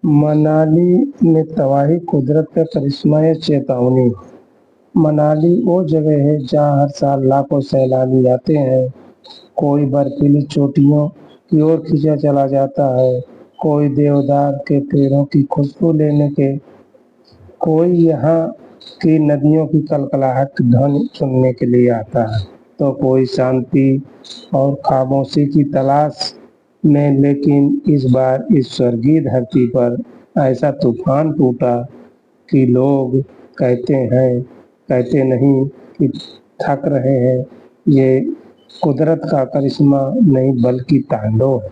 मनाली में तबाही, कुदरत का करिश्मा या चेतावनी। मनाली वो जगह है जहाँ हर साल लाखों सैलानी आते हैं। कोई बर्फीली चोटियों की ओर खींचा चला जाता है, कोई देवदार के पेड़ों की खुशबू लेने के, कोई यहाँ की नदियों की कलकलाहट ध्वनि सुनने के लिए आता है, तो कोई शांति और खामोशी की तलाश में। लेकिन इस बार इस स्वर्गीय धरती पर ऐसा तूफान टूटा कि लोग कहते नहीं कि थक रहे हैं। ये कुदरत का करिश्मा नहीं बल्कि तांडव है।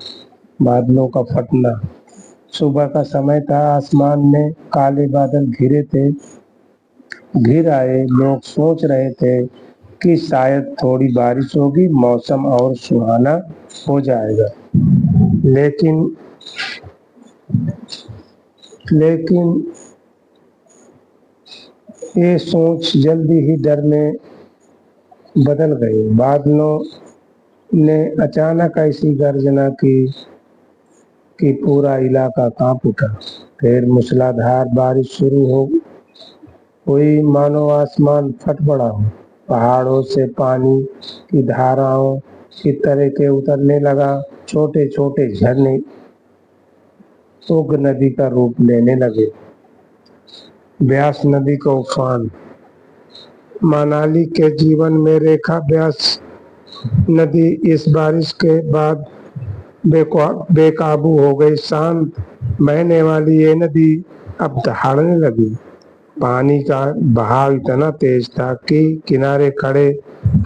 बादलों का फटना। सुबह का समय था, आसमान में काले बादल घिर आए। लोग सोच रहे थे कि शायद थोड़ी बारिश होगी, मौसम और सुहाना हो जाएगा। लेकिन लेकिन ये सोच जल्दी ही डर में बदल गई। बादलों ने अचानक ऐसी गर्जना की कि पूरा इलाका कांप उठा। फिर मूसलाधार बारिश शुरू हो हुई, मानो आसमान फट पड़ा हो। पहाड़ों से पानी की धाराओं की तरह के उतरने लगा। छोटे छोटे झरने उग नदी का रूप लेने लगे। ब्यास नदी का उफान। मनाली के जीवन में रेखा ब्यास नदी इस बारिश के बाद बेकाबू हो गई। शांत बहने वाली ये नदी अब दहाड़ने लगी। पानी का बहाव इतना तेज था कि किनारे खड़े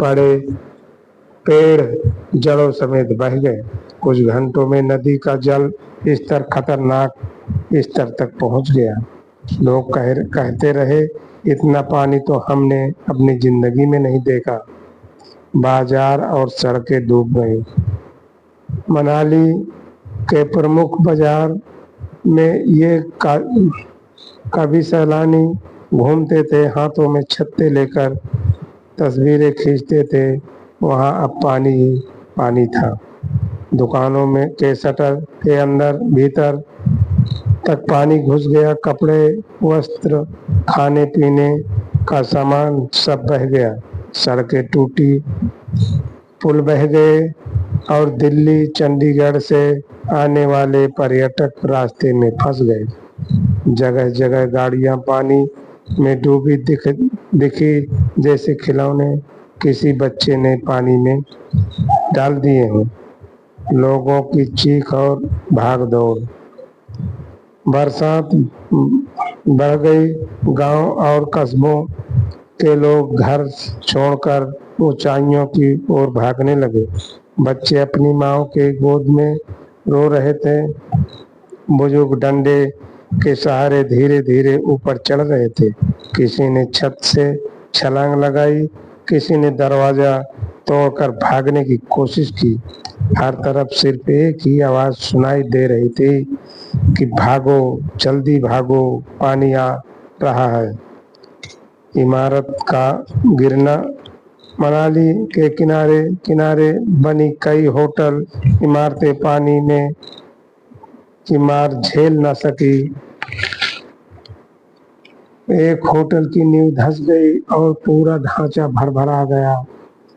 पड़े पेड़ जड़ों समेत बह गए। कुछ घंटों में नदी का जल स्तर खतरनाक स्तर तक पहुंच गया। लोग कहते रहे, इतना पानी तो हमने अपनी जिंदगी में नहीं देखा। बाजार और सड़कें डूब गई। मनाली के प्रमुख बाजार में कभी सैलानी घूमते थे, हाथों में छत्ते लेकर तस्वीरें खींचते थे। वहाँ अब पानी ही पानी था। दुकानों में के शटर के अंदर भीतर तक पानी घुस गया। कपड़े, वस्त्र, खाने पीने का सामान सब बह गया। सड़कें टूटी, पुल बह गए और दिल्ली, चंडीगढ़ से आने वाले पर्यटक रास्ते में फंस गए। जगह जगह गाड़ियां पानी में डूबी दिखी, जैसे खिलौने किसी बच्चे ने पानी में डाल दिए हों। लोगों की चीख और भाग दौड़। बरसात बढ़ गई। गांव और कस्बों के लोग घर छोड़कर ऊंचाइयों की ओर भागने लगे। बच्चे अपनी माँ के गोद में रो रहे थे। बुजुर्ग डंडे के सहारे धीरे धीरे ऊपर चढ़ रहे थे। किसी ने छत से छलांग लगाई, किसी ने दरवाजा तोड़कर भागने की कोशिश की। हर तरफ सिर्फ एक ही आवाज सुनाई दे रही थी कि भागो, जल्दी भागो, पानी आ रहा है। इमारत का गिरना। मनाली के किनारे किनारे बनी कई होटल इमारतें पानी में की मार झेल न सकी। एक होटल की नींव धंस गई और पूरा ढांचा भरभरा गया।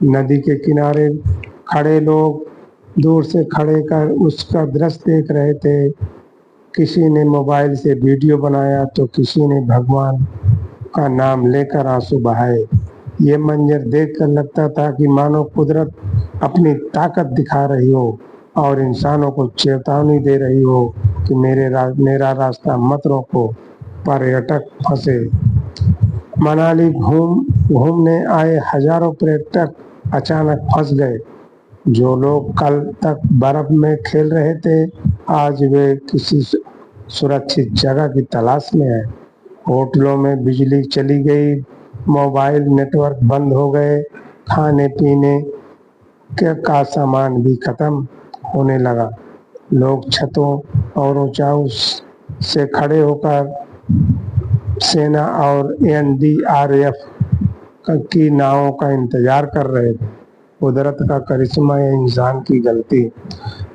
नदी के किनारे खड़े लोग दूर से खड़े कर उसका दृश्य देख रहे थे। किसी ने मोबाइल से वीडियो बनाया तो किसी ने भगवान का नाम लेकर आंसू बहाए। ये मंजर देखकर लगता था कि मानो कुदरत अपनी ताकत दिखा रही हो और इंसानों को चेतावनी दे रही हो कि मेरा रास्ता मत रोको। पर्यटक फंसे। मनाली घूमने आए हजारों पर्यटक अचानक फंस गए। जो लोग कल तक बर्फ में खेल रहे थे, आज वे किसी सुरक्षित जगह की तलाश में हैं। होटलों में बिजली चली गई, मोबाइल नेटवर्क बंद हो गए, खाने पीने का सामान भी खत्म होने लगा। लोग छतों और ऊंचाई से खड़े होकर सेना और एनडीआरएफ की नावों का इंतजार कर रहे थे। कुदरत का करिश्मा या इंसान की गलती।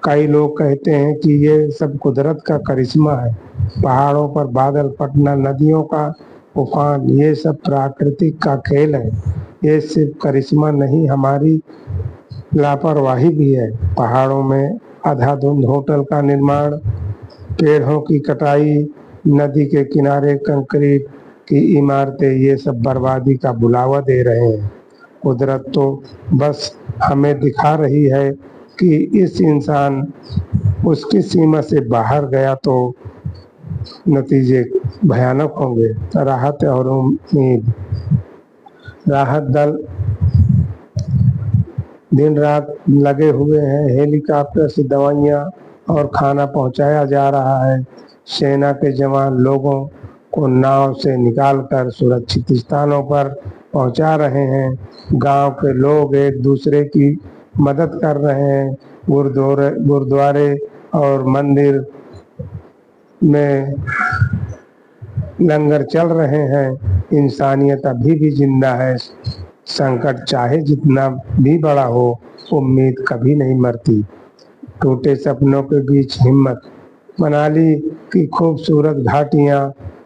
कई लोग कहते हैं कि ये सब कुदरत का करिश्मा है, पहाड़ों पर बादल फटना, नदियों का उफान, ये सब प्राकृतिक का खेल है। ये सिर्फ करिश्मा नहीं, हमारी लापरवाही भी है। पहाड़ों में अंधाधुंध होटल का निर्माण, पेड़ों की कटाई, नदी के किनारे कंक्रीट की इमारतें, ये सब बर्बादी का बुलावा दे रहे हैं। कुदरत तो बस हमें दिखा रही है कि इस इंसान उसकी सीमा से बाहर गया तो नतीजे भयानक होंगे। राहत और उम्मीद। राहत दल दिन रात लगे हुए हैं, हेलीकॉप्टर से दवाइयाँ और खाना पहुंचाया जा रहा है। सेना के जवान लोगों को नाव से निकालकर सुरक्षित स्थानों पर पहुंचा रहे हैं। गांव के लोग एक दूसरे की मदद कर रहे हैं। गुरुद्वारे और मंदिर में लंगर चल रहे हैं। इंसानियत अभी भी जिंदा है। संकट चाहे जितना भी बड़ा हो, उम्मीद कभी नहीं मरती। टूटे सपनों के बीच हिम्मत। मनाली की खूबसूरत घाटियां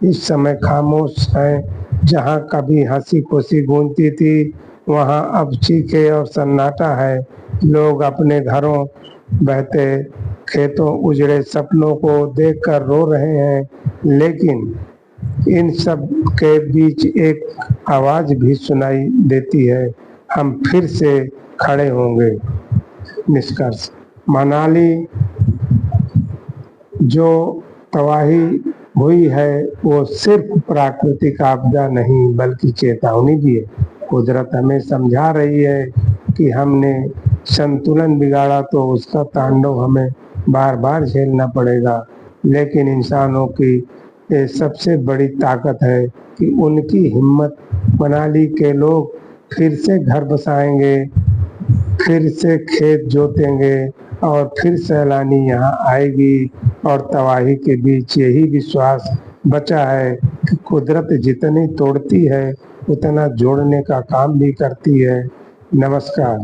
इस समय खामोश हैं। जहां कभी हंसी खुशी गूंजती थी, वहां अब चीखे और सन्नाटा है। लोग अपने घरों, बहते खेतों, उजड़े सपनों को देखकर रो रहे हैं। लेकिन इन सब के बीच एक आवाज भी सुनाई देती है, हम फिर से खड़े होंगे। निष्कर्ष। मनाली जो तबाही हुई है वो सिर्फ प्राकृतिक आपदा नहीं बल्कि चेतावनी भी है। कुदरत हमें समझा रही है कि हमने संतुलन बिगाड़ा तो उसका तांडव हमें बार बार झेलना पड़ेगा। लेकिन इंसानों की ये सबसे बड़ी ताकत है कि उनकी हिम्मत। मनाली के लोग फिर से घर बसाएंगे, फिर से खेत जोतेंगे और फिर सैलानी यहाँ आएगी। और तबाही के बीच यही विश्वास बचा है कि कुदरत जितनी तोड़ती है उतना जोड़ने का काम भी करती है। नमस्कार।